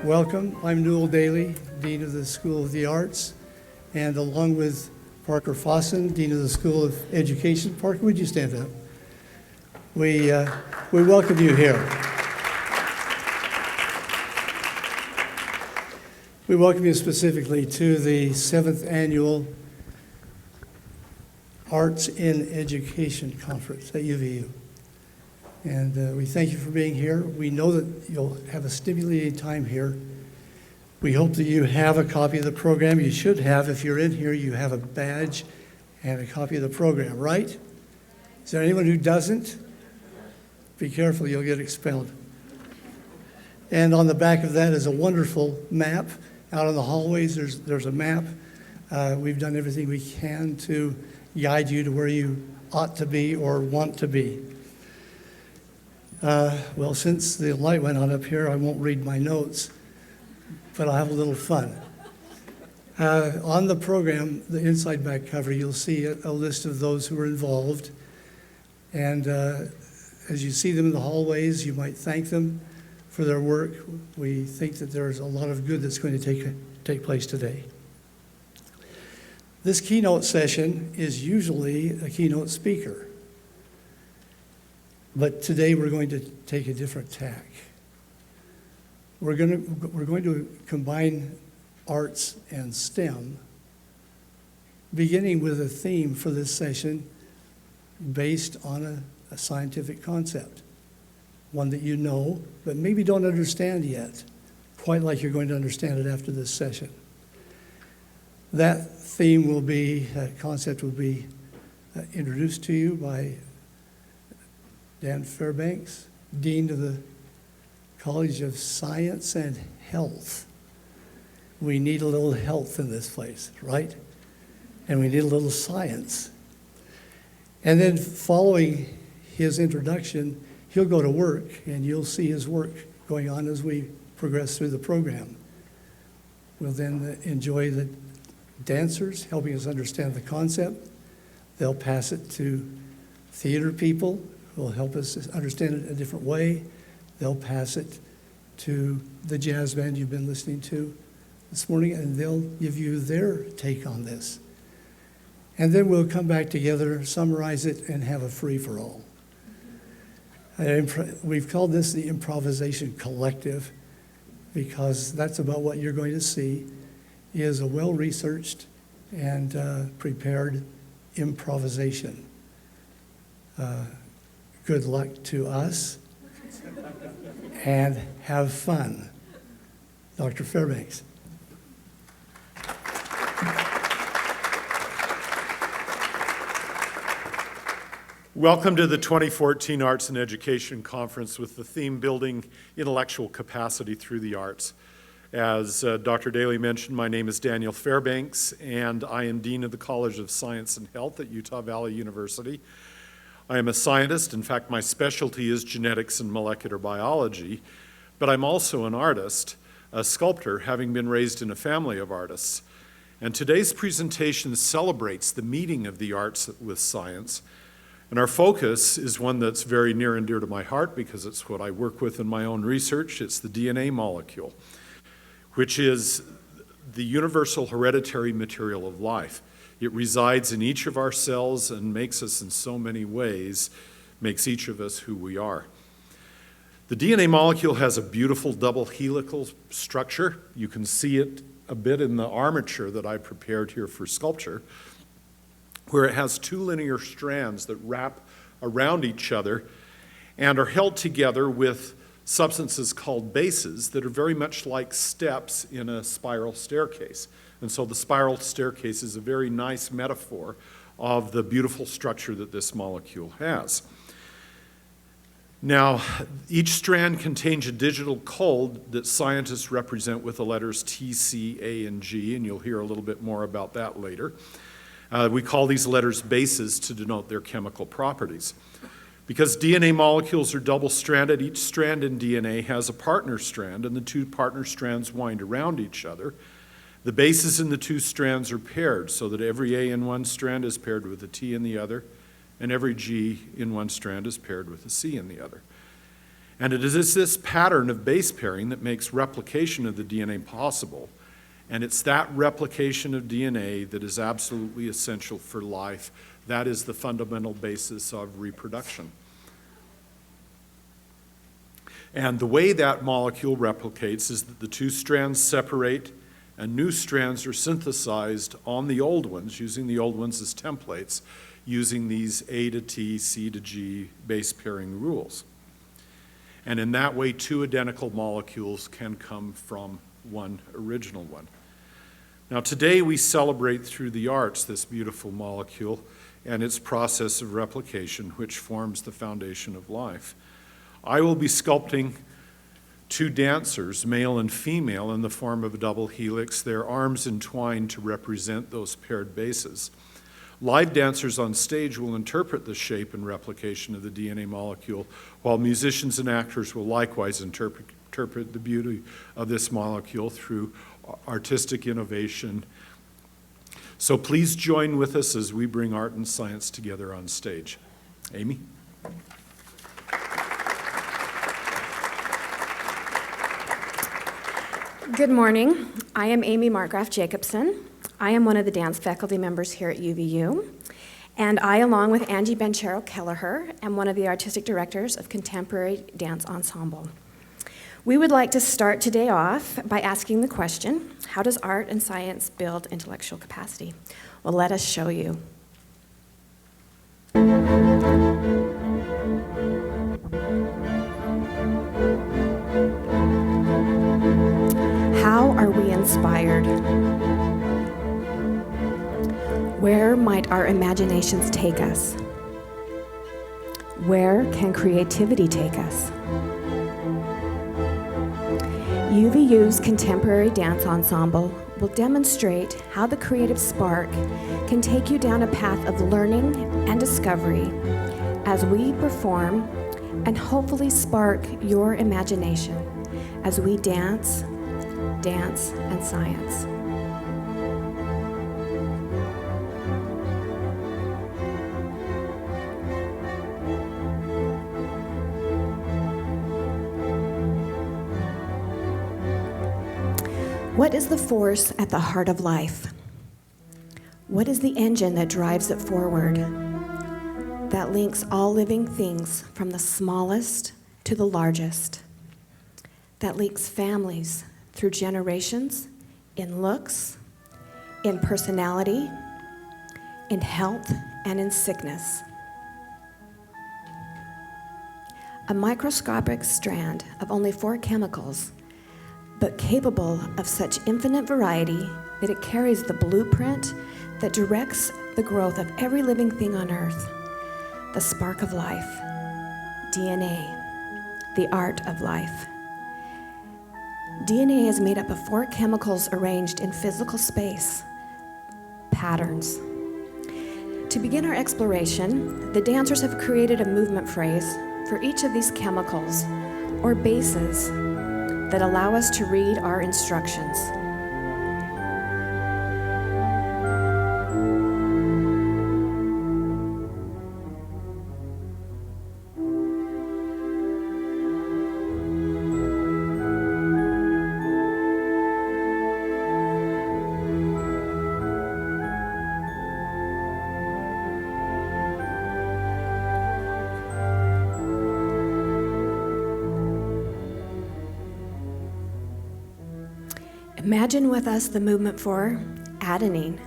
Welcome. I'm Newell Daly, Dean of the School of the Arts, and along with Parker Fossen, Dean of the School of Education. Parker, would you stand up? We welcome you here. We welcome you specifically to the 7th Annual Arts in Education Conference at UVU. And we thank you for being here. We know that you'll have a stimulating time here. We hope that you have a copy of the program. You should have, if you're in here, you have a badge and a copy of the program, right? Is there anyone who doesn't? Be careful, you'll get expelled. And on the back of that is a wonderful map. Out in the hallways, there's a map. We've done everything we can to guide you to where you ought to be or want to be. Well, since the light went on up here, I won't read my notes, but I'll have a little fun. On the program, the inside back cover, you'll see a list of those who were involved. And as you see them in the hallways, you might thank them for their work. We think that there's a lot of good that's going to take place today. This keynote session is usually a keynote speaker. But today we're going to take a different tack. We're going to combine arts and STEM, beginning with a theme for this session based on a scientific concept, one that you know, but maybe don't understand yet, quite like you're going to understand it after this session. That theme will be, concept will be introduced to you by Dan Fairbanks, Dean of the College of Science and Health. We need a little health in this place, right? And we need a little science. And then following his introduction, he'll go to work, and you'll see his work going on as we progress through the program. We'll then enjoy the dancers helping us understand the concept. They'll pass it to theater people who will help us understand it a different way. They'll pass it to the jazz band you've been listening to this morning, and they'll give you their take on this. And then we'll come back together, summarize it, and have a free-for-all. We've called this the Improvisation Collective because that's about what you're going to see is a well-researched and prepared improvisation. Good luck to us, and have fun. Dr. Fairbanks. Welcome to the 2014 Arts and Education Conference with the theme Building Intellectual Capacity Through the Arts. As Dr. Daly mentioned, my name is Daniel Fairbanks, and I am Dean of the College of Science and Health at Utah Valley University. I am a scientist. In fact, my specialty is genetics and molecular biology, but I'm also an artist, a sculptor, having been raised in a family of artists. And today's presentation celebrates the meeting of the arts with science. And our focus is one that's very near and dear to my heart because it's what I work with in my own research. It's the DNA molecule, which is the universal hereditary material of life. It resides in each of our cells and makes us in so many ways, makes each of us who we are. The DNA molecule has a beautiful double helical structure. You can see it a bit in the armature that I prepared here for sculpture, where it has two linear strands that wrap around each other and are held together with substances called bases that are very much like steps in a spiral staircase. And so the spiral staircase is a very nice metaphor of the beautiful structure that this molecule has. Now, each strand contains a digital code that scientists represent with the letters T, C, A, and G, and you'll hear a little bit more about that later. We call these letters bases to denote their chemical properties. Because DNA molecules are double-stranded, each strand in DNA has a partner strand, and the two partner strands wind around each other. The bases in the two strands are paired so that every A in one strand is paired with a T in the other, and every G in one strand is paired with a C in the other. And it is this pattern of base pairing that makes replication of the DNA possible. And it's that replication of DNA that is absolutely essential for life. That is the fundamental basis of reproduction. And the way that molecule replicates is that the two strands separate and new strands are synthesized on the old ones, using the old ones as templates, using these A to T, C to G base pairing rules. And in that way, two identical molecules can come from one original one. Now today we celebrate through the arts this beautiful molecule and its process of replication, which forms the foundation of life. I will be sculpting two dancers, male and female, in the form of a double helix, their arms entwined to represent those paired bases. Live dancers on stage will interpret the shape and replication of the DNA molecule, while musicians and actors will likewise interpret the beauty of this molecule through artistic innovation. So please join with us as we bring art and science together on stage. Amy? Good morning. I am Amy Markgraf Jacobson. I am one of the dance faculty members here at UVU, and I, along with Angie Benchero-Kelleher, am one of the artistic directors of Contemporary Dance Ensemble. We would like to start today off by asking the question, how does art and science build intellectual capacity? Well, let us show you. How are we inspired? Where might our imaginations take us? Where can creativity take us? UVU's Contemporary Dance Ensemble will demonstrate how the creative spark can take you down a path of learning and discovery as we perform and hopefully spark your imagination as we dance, and science. What is the force at the heart of life? What is the engine that drives it forward, that links all living things from the smallest to the largest, that links families through generations, in looks, in personality, in health, and in sickness? A microscopic strand of only 4 chemicals, but capable of such infinite variety that it carries the blueprint that directs the growth of every living thing on earth, the spark of life, DNA, the art of life. DNA is made up of 4 chemicals arranged in physical space, patterns. To begin our exploration, the dancers have created a movement phrase for each of these chemicals, or bases, that allow us to read our instructions. Imagine with us the movement for adenine.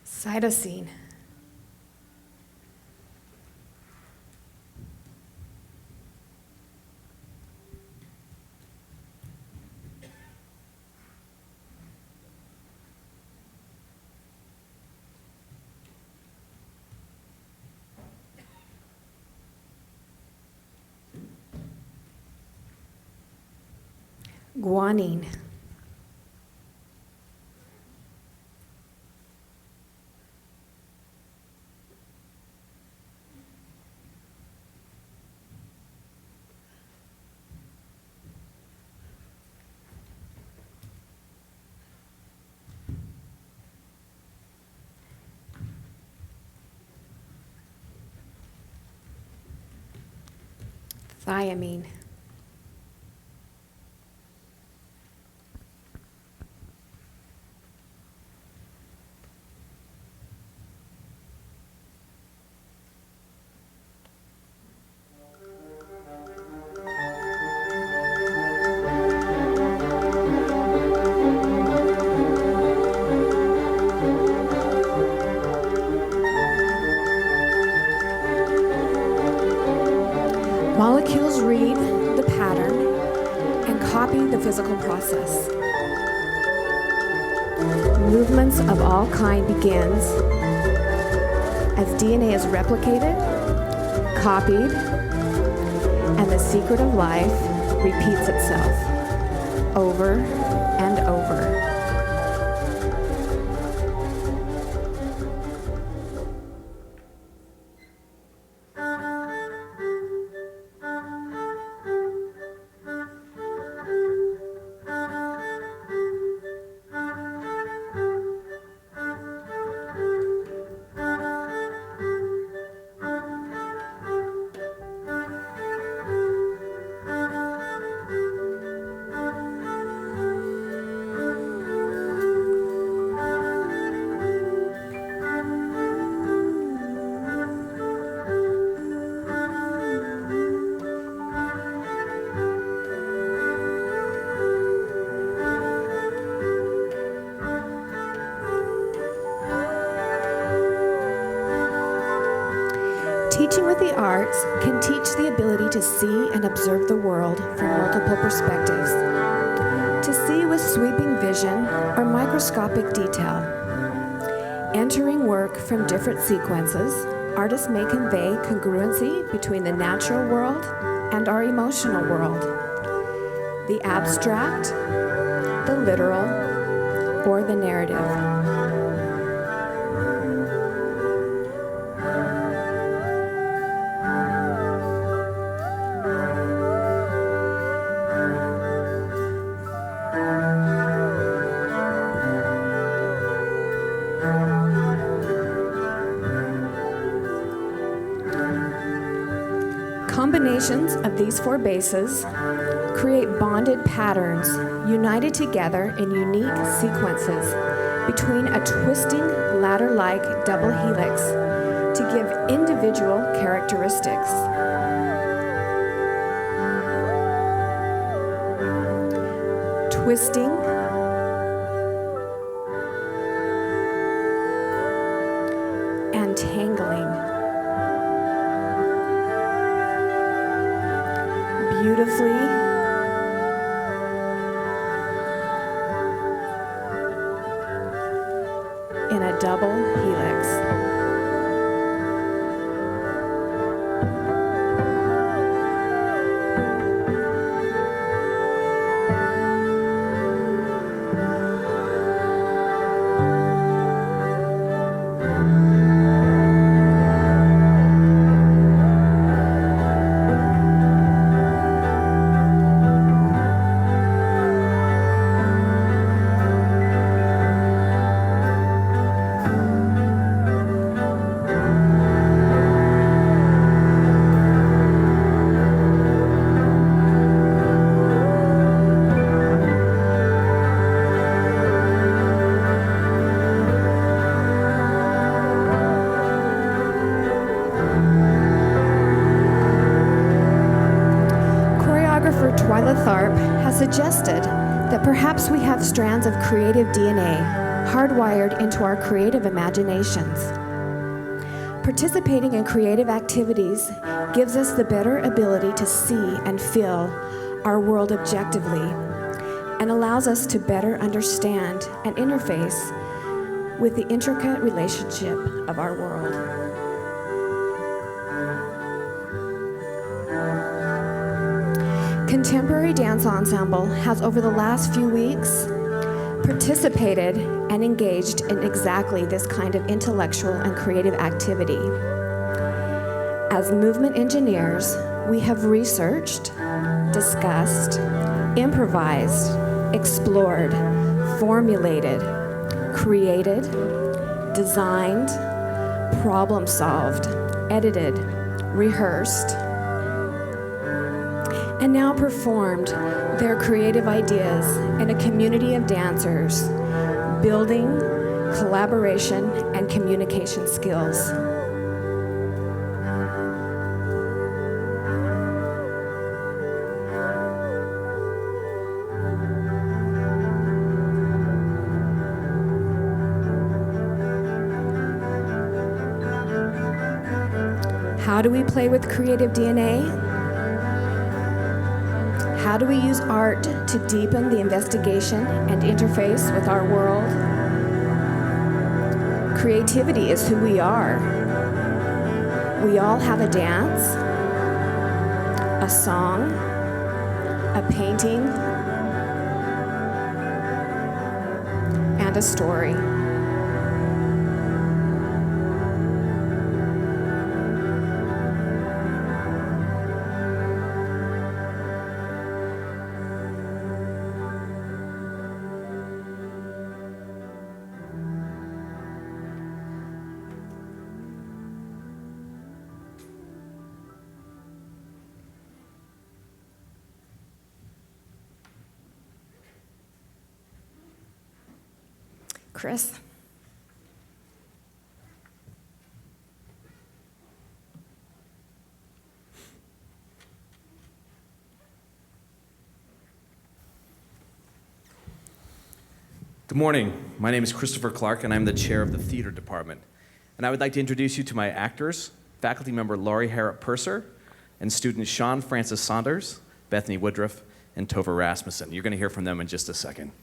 Cytosine. guanine, thiamine, molecules read the pattern and copy the physical process. Movements of all kind begins as DNA is replicated, copied, and the secret of life repeats itself over and over. Teaching with the arts can teach the ability to see and observe the world from multiple perspectives, to see with sweeping vision or microscopic detail. Entering work from different sequences, artists may convey congruency between the natural world and our emotional world, the abstract, the literal, or the narrative. Combinations of these four bases create bonded patterns united together in unique sequences between a twisting ladder-like double helix to give individual characteristics. Twisting, and tangling. Beautifully in a double helix. Has suggested that perhaps we have strands of creative DNA hardwired into our creative imaginations. Participating in creative activities gives us the better ability to see and feel our world objectively and allows us to better understand and interface with the intricate relationship of our world. Contemporary Dance Ensemble has, over the last few weeks, participated and engaged in exactly this kind of intellectual and creative activity. As movement engineers, we have researched, discussed, improvised, explored, formulated, created, designed, problem-solved, edited, rehearsed, and now performed their creative ideas in a community of dancers, building collaboration and communication skills. How do we play with creative DNA? How do we use art to deepen the investigation and interface with our world? Creativity is who we are. We all have a dance, a song, a painting, and a story. Chris? Good morning. My name is Christopher Clark, and I'm the chair of the theater department. And I would like to introduce you to my actors, faculty member Laurie Harrop-Purser, and students Sean Francis Saunders, Bethany Woodruff, and Tova Rasmussen. You're going to hear from them in just a second.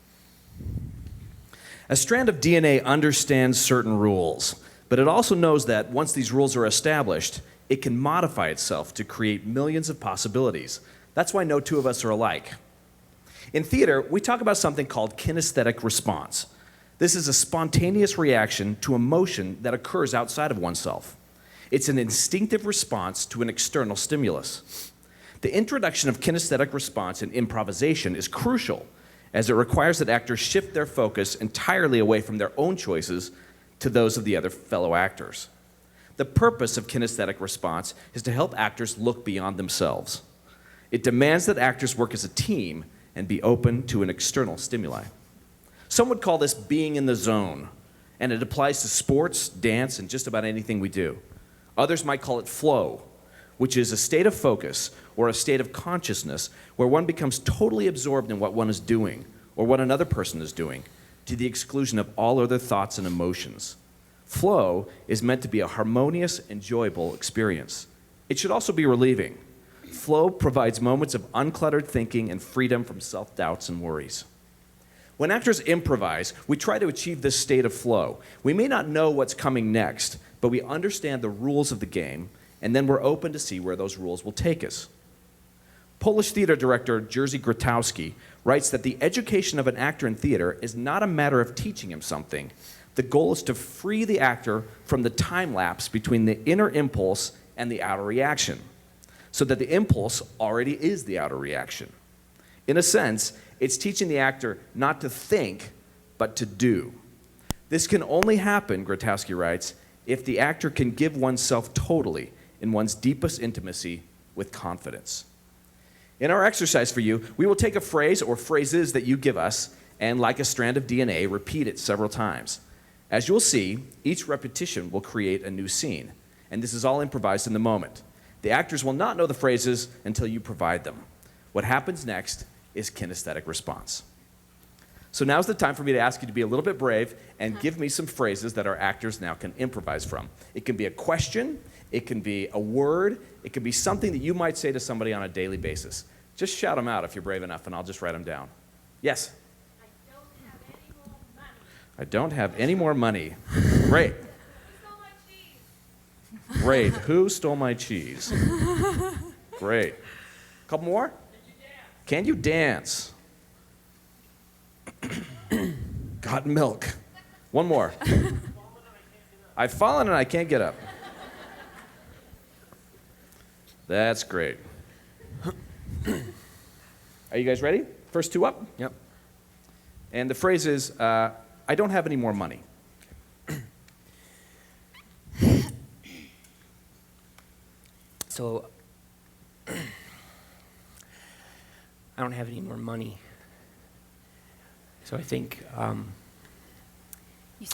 A strand of DNA understands certain rules, but it also knows that once these rules are established, it can modify itself to create millions of possibilities. That's why no two of us are alike. In theater, we talk about something called kinesthetic response. This is a spontaneous reaction to emotion that occurs outside of oneself. It's an instinctive response to an external stimulus. The introduction of kinesthetic response in improvisation is crucial, as it requires that actors shift their focus entirely away from their own choices to those of the other fellow actors. The purpose of kinesthetic response is to help actors look beyond themselves. It demands that actors work as a team and be open to an external stimuli. Some would call this being in the zone, and it applies to sports, dance, and just about anything we do. Others might call it flow, which is a state of focus or a state of consciousness where one becomes totally absorbed in what one is doing or what another person is doing, to the exclusion of all other thoughts and emotions. Flow is meant to be a harmonious, enjoyable experience. It should also be relieving. Flow provides moments of uncluttered thinking and freedom from self-doubts and worries. When actors improvise, we try to achieve this state of flow. We may not know what's coming next, but we understand the rules of the game, and then we're open to see where those rules will take us. Polish theater director Jerzy Grotowski writes that the education of an actor in theater is not a matter of teaching him something. The goal is to free the actor from the time lapse between the inner impulse and the outer reaction, so that the impulse already is the outer reaction. In a sense, it's teaching the actor not to think, but to do. This can only happen, Grotowski writes, if the actor can give oneself totally in one's deepest intimacy with confidence. In our exercise for you, we will take a phrase or phrases that you give us and, like a strand of DNA, repeat it several times. As you'll see, each repetition will create a new scene, and this is all improvised in the moment. The actors will not know the phrases until you provide them. What happens next is kinesthetic response. So now's the time for me to ask you to be a little bit brave and give me some phrases that our actors now can improvise from. It can be a question, it can be a word, it can be something that you might say to somebody on a daily basis. Just shout them out if you're brave enough, and I'll just write them down. Yes? I don't have any more money. Great. Great. Who stole my cheese? Great. Couple more? Can you dance? Got milk. One more. I've fallen and I can't get up. That's great. Are you guys ready? First two up? Yep. And the phrase is, I don't have any more money. So, I don't have any more money. So I think, You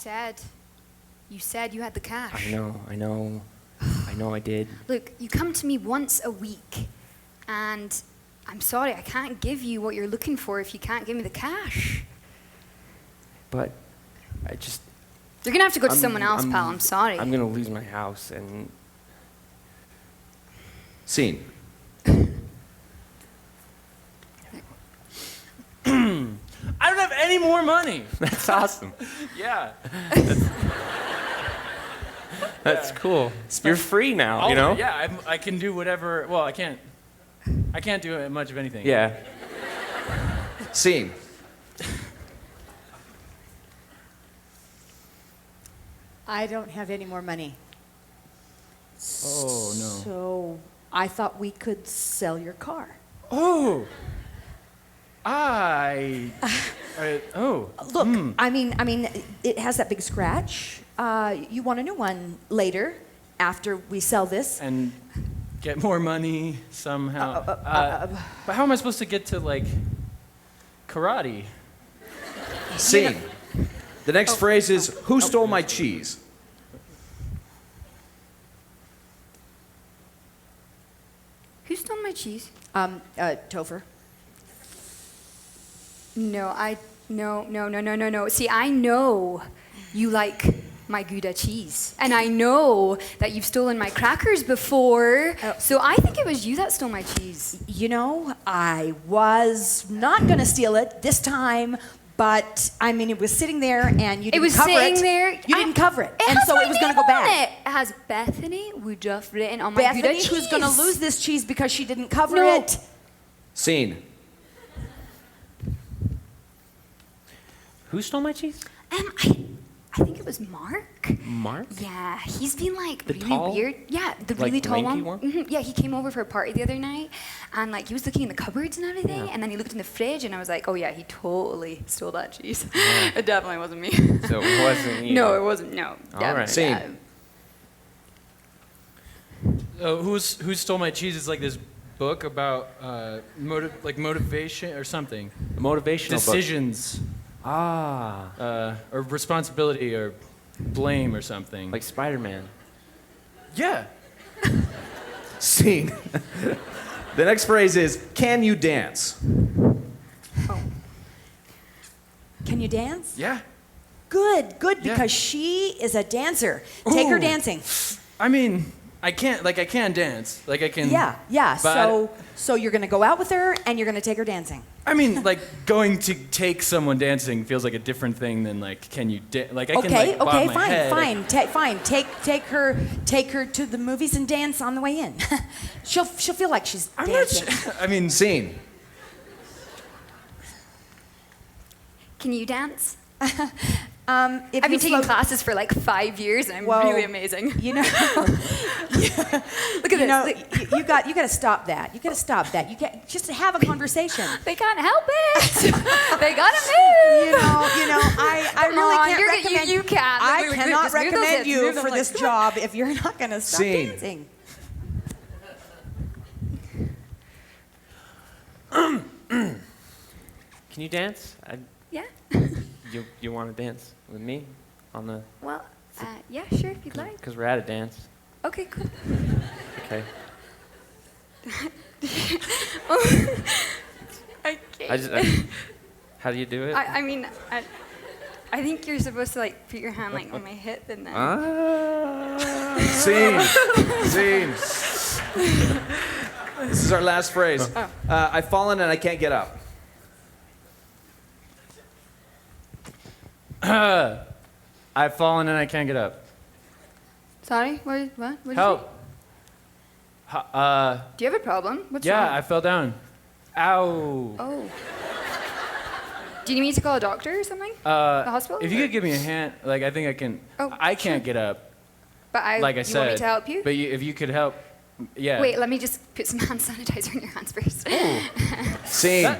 said you had the cash. I know I did. Look, you come to me once a week, and I'm sorry, I can't give you what you're looking for if you can't give me the cash. But I just... You're gonna have to go to I'm- someone else, I'm- pal. I'm sorry. I'm gonna lose my house and... Scene. I don't have any more money. That's awesome. Yeah. That's cool. You're free now, you know? Yeah, I can do whatever. Well, I can't do much of anything. Yeah. Scene. I don't have any more money. Oh, no. So I thought we could sell your car. Oh. Look, I mean, it has that big scratch. You want a new one later, after we sell this. And get more money somehow. But how am I supposed to get to, like, karate? Scene. The next phrase is, who stole my cheese? Who stole my cheese? Topher. No. See, I know you like my Gouda cheese. And I know that you've stolen my crackers before. So I think it was you that stole my cheese. You know, I was not going to steal it this time, but I mean, it was sitting there and you didn't It was cover sitting it. there. You didn't cover it. It And has so my it was going to name go on back. It has Bethany Woodruff written on my Gouda Bethany, cheese. who's going to lose this cheese because she didn't cover No. it. Scene. Who stole my cheese? I think it was Mark. Mark? Yeah, he's been like The really tall- weird. Yeah, the like, really tall lanky one. one? Mhm. Yeah, he came over for a party the other night, and like he was looking in the cupboards and everything, Yeah. and then he looked in the fridge, and I was like, oh yeah, he totally stole that cheese. It definitely wasn't me. So it wasn't you. No, it wasn't. No. All Yeah, right. Scene. yeah. Who stole my cheese is like this book about motivation or something. A motivational book. Decisions Ah. or responsibility or blame or something. Like Spider-Man. Yeah. Scene. The next phrase is, can you dance? Can you dance? Yeah. Good, Yeah. because she is a dancer. Take her Ooh. dancing. I mean, I can dance. Like I can. Yeah. But So you're going to go out with her and you're going to take her dancing. I mean, like going to take someone dancing feels like a different thing than like, can you like I can like bob my head. Fine. Take her to the movies and dance on the way in. she'll feel like she's I'm not dancing. sure. I mean, Scene. Can you dance? If I've you been taking float- classes for like 5 years, and I'm Well, really amazing. You know, Look at you this. know, Look. you got to stop that. You got to stop that. You can't just have a conversation. They can't help it. They gotta move. You know, I Come really on, can't you're recommend. you can't. I Look, cannot just move those recommend hips, you move them for like- this job if you're not going to stop Scene. dancing. Can you dance? Yeah. You want to dance with me on the? Well, yeah, sure, if you'd like. Because we're at a dance. Okay, cool. Okay. Okay. How do you do it? I mean, I think you're supposed to like put your hand like on my hip and then. Scene. Scene. This is our last phrase. I've fallen and I can't get up. I've fallen and I can't get up. Sorry, what? What? Help. Do you have a problem? What's Yeah, wrong? I fell down. Ow. Oh. Do you need me to call a doctor or something? The hospital? If you could give me a hand, like I think I can. Oh, I can't get up, But like I you said. want me to help you? But if you could help, yeah. Wait, let me just put some hand sanitizer in your hands first. Scene.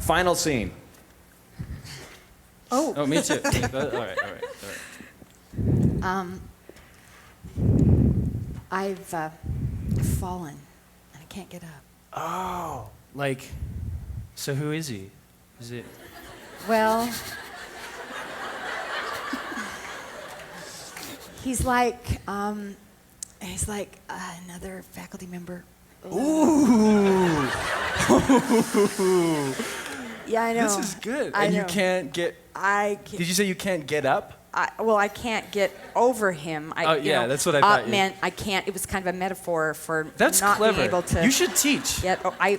Final scene. Oh, me too. All right. I've fallen and I can't get up. Oh, like, so who is he? Is it? Well, he's like another faculty member. Ooh. Yeah, I know. This is good. I And know. you can't get. I can't. Did you say you can't get up? I can't get over him. That's what I thought you- meant I can't. It was kind of a metaphor for That's not clever. being able to. You should teach. Yeah, I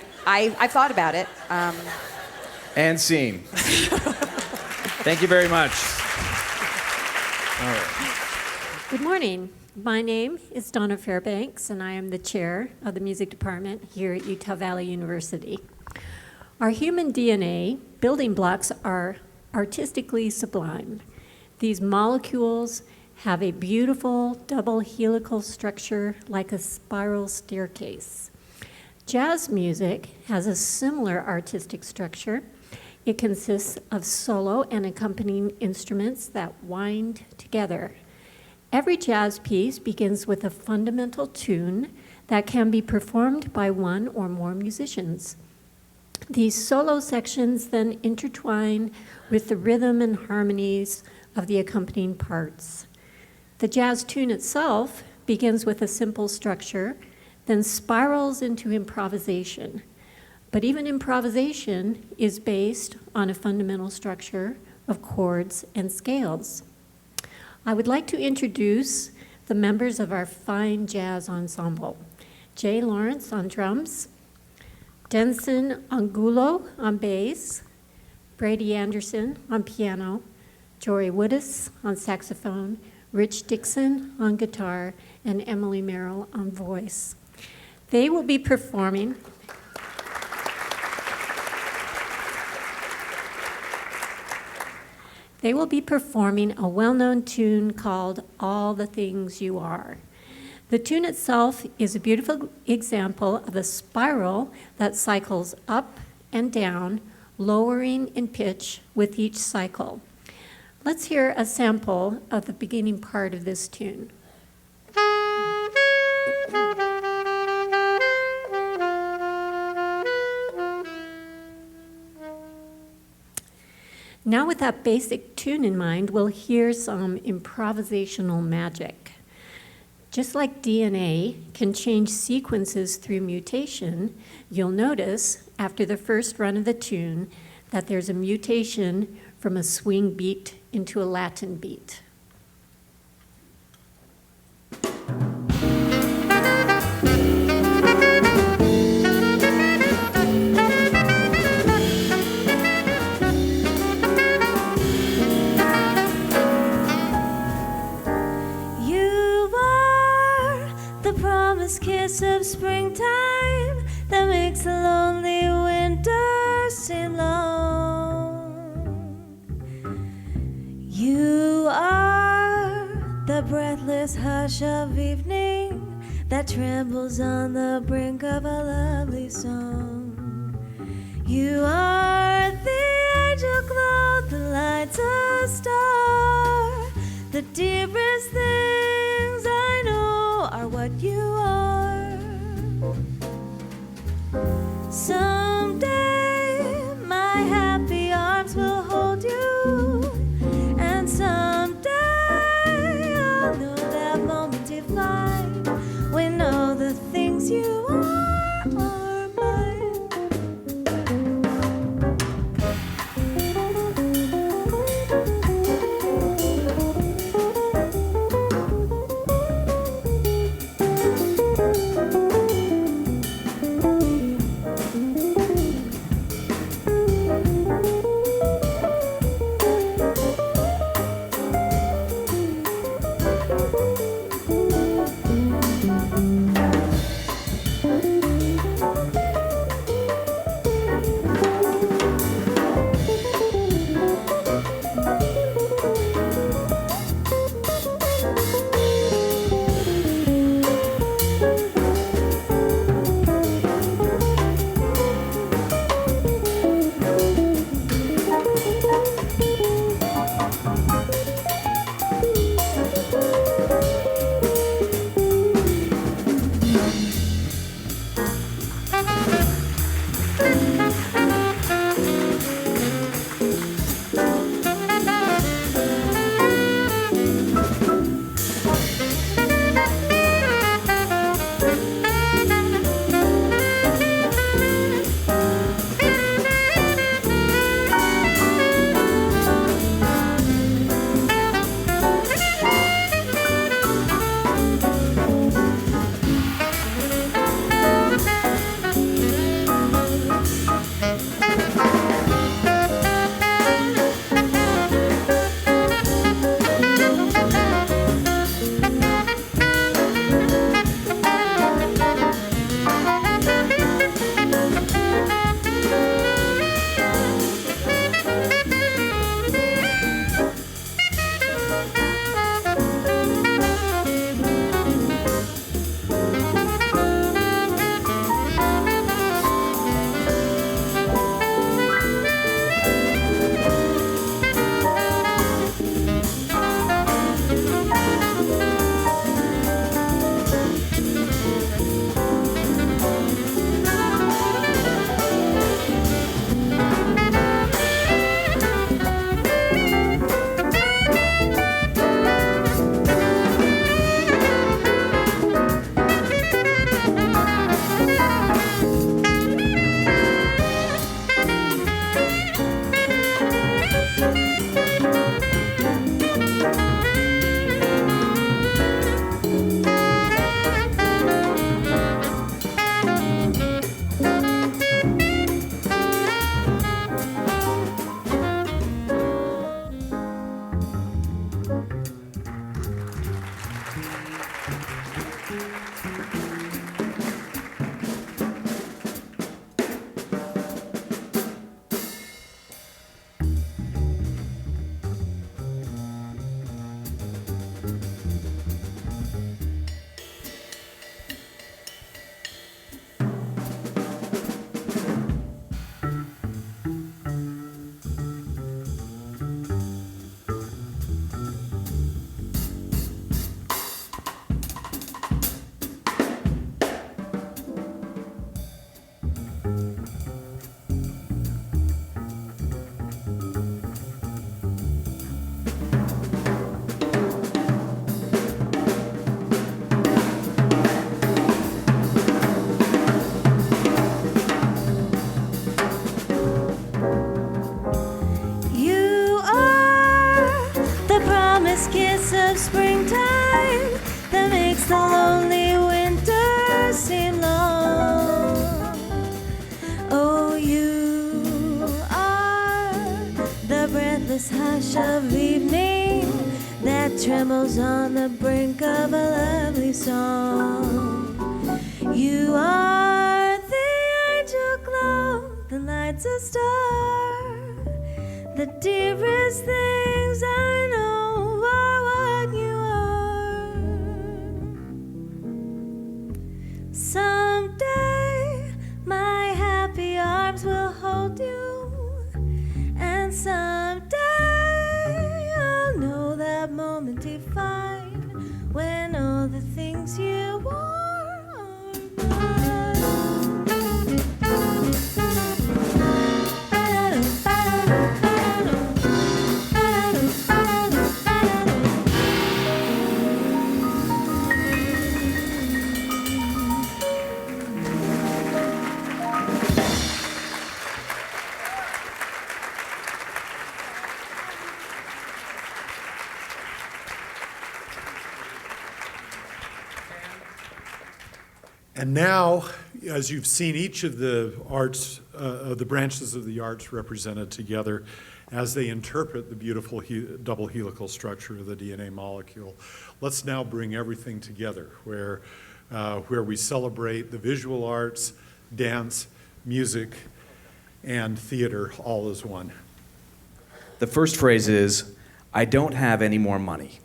thought about it. And scene. Thank you very much. Good morning. My name is Donna Fairbanks, and I am the chair of the music department here at Utah Valley University. Our human DNA building blocks are artistically sublime. These molecules have a beautiful double helical structure like a spiral staircase. Jazz music has a similar artistic structure. It consists of solo and accompanying instruments that wind together. Every jazz piece begins with a fundamental tune that can be performed by one or more musicians. These solo sections then intertwine with the rhythm and harmonies of the accompanying parts. The jazz tune itself begins with a simple structure, then spirals into improvisation. But even improvisation is based on a fundamental structure of chords and scales. I would like to introduce the members of our fine jazz ensemble. Jay Lawrence on drums, Denson Angulo on bass, Brady Anderson on piano, Jory Woodis on saxophone, Rich Dixon on guitar, and Emily Merrill on voice. They will be performing a well-known tune called All the Things You Are. The tune itself is a beautiful example of a spiral that cycles up and down, lowering in pitch with each cycle. Let's hear a sample of the beginning part of this tune. Now with that basic tune in mind, we'll hear some improvisational magic. Just like DNA can change sequences through mutation, you'll notice after the first run of the tune that there's a mutation from a swing beat into a Latin beat. Kiss of springtime that makes a lonely winter seem long. You are the breathless hush of evening that trembles on the brink of a lovely song. You are the angel glow that lights a star. The dearest things I know are what you are. Someday my happy arms will hold you, and someday I'll know that moment divine when all the things you are mine. You are the promised kiss of springtime that makes the lonely winter seem long. Oh, you are the breathless hush of evening that trembles on the brink of a lovely song. You are the angel glow that lights a star. The dearest things I know are what you are. Someday my happy arms will hold you, and someday I'll know that moment divine when all the things you wore are mine. And now, as you've seen each of the arts, the branches of the arts represented together as they interpret the beautiful double helical structure of the DNA molecule, let's now bring everything together where we celebrate the visual arts, dance, music, and theater all as one. The first phrase is, I don't have any more money.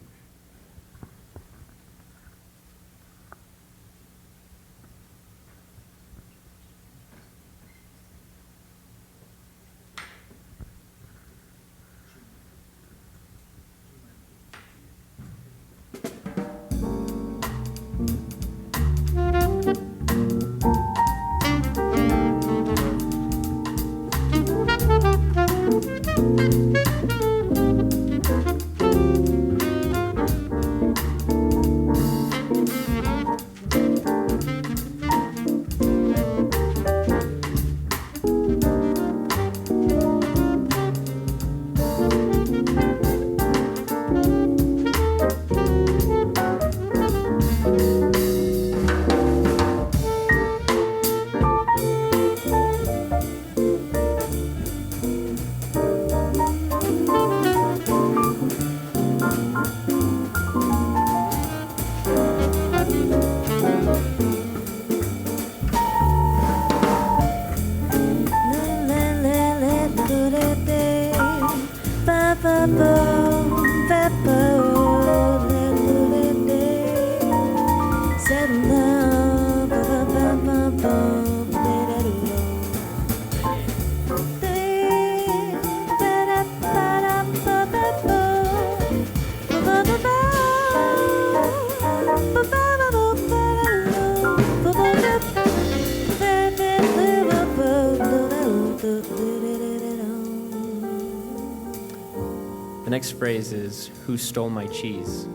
The next phrase is, who stole my cheese?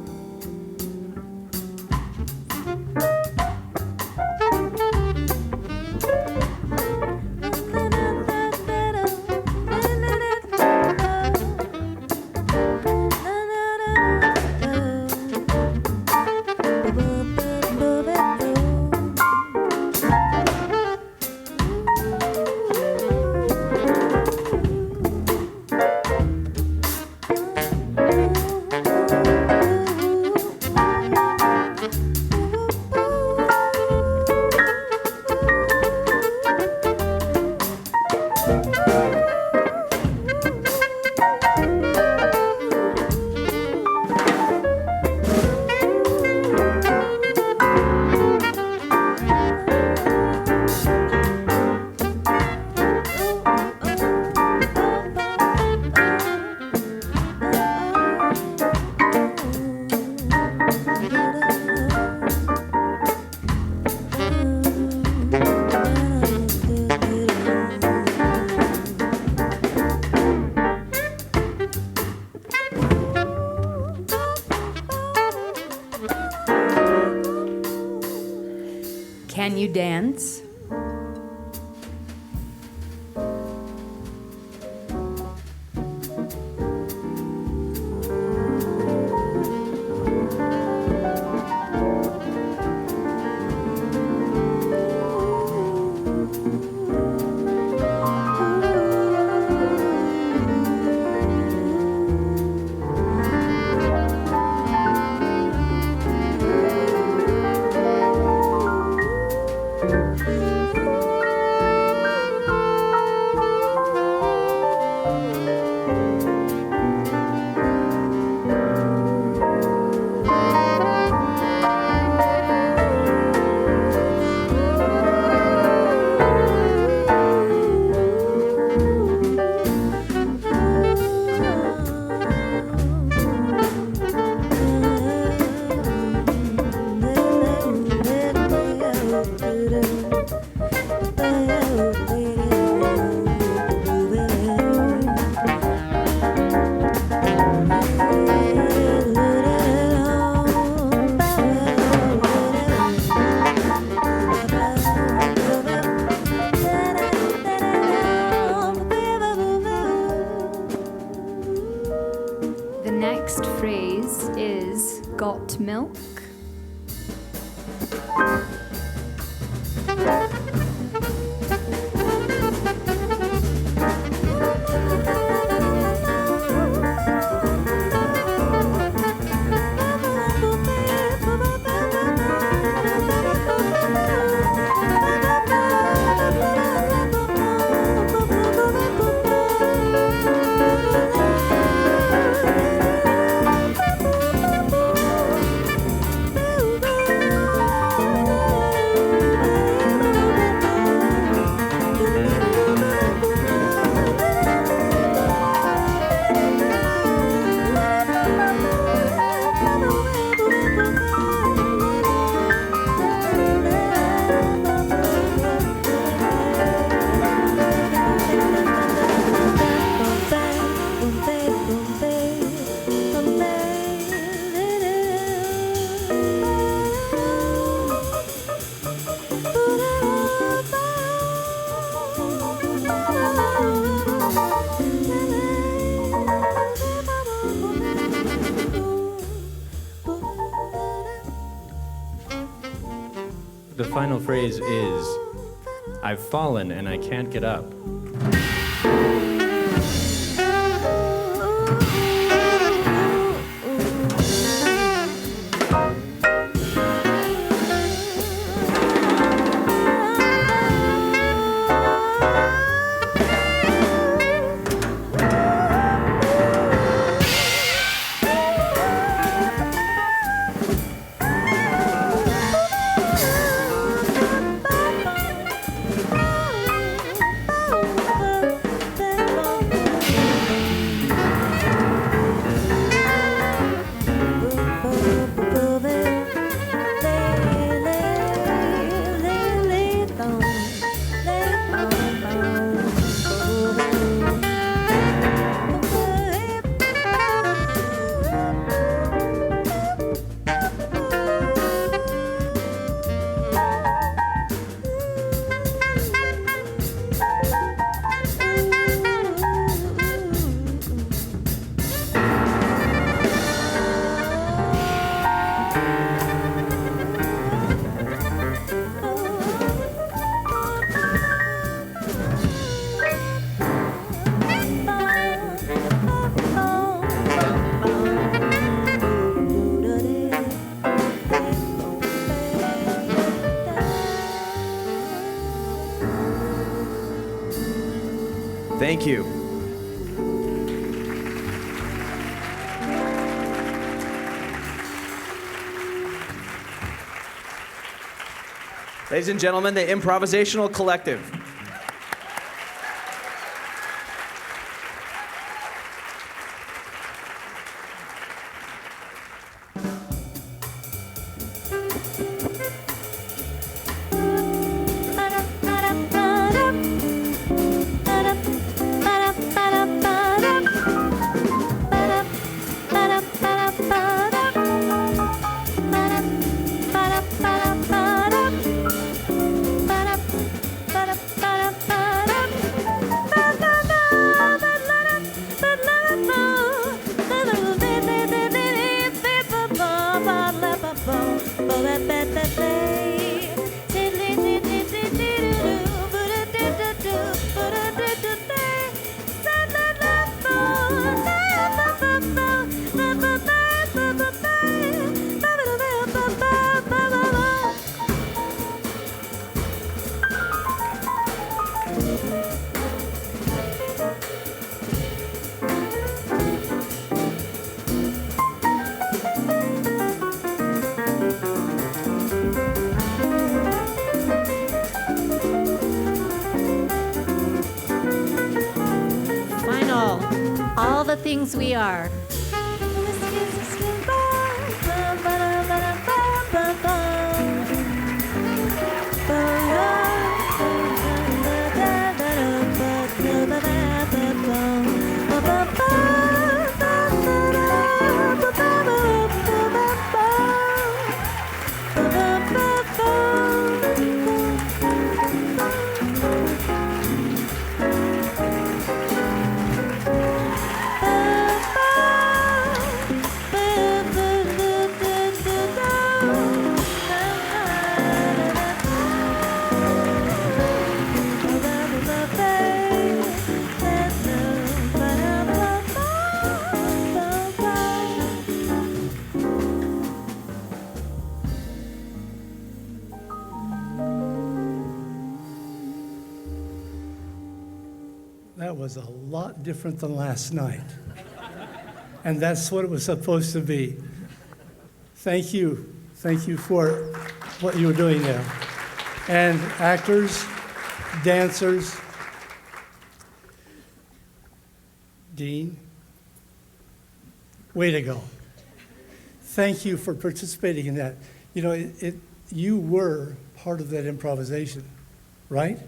Can you dance? The next phrase is got milk. The final phrase is, I've fallen and I can't get up. Thank you. Ladies and gentlemen, the Improvisational Collective. things we are. That was a lot different than last night. And that's what it was supposed to be. Thank you. Thank you for what you were doing there. And actors, dancers, Dean, way to go. Thank you for participating in that. You know, you were part of that improvisation, right?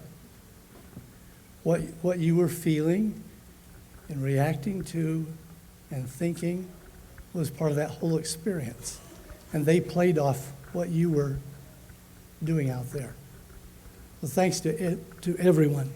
What you were feeling and reacting to and thinking was part of that whole experience. And they played off what you were doing out there. So thanks to everyone.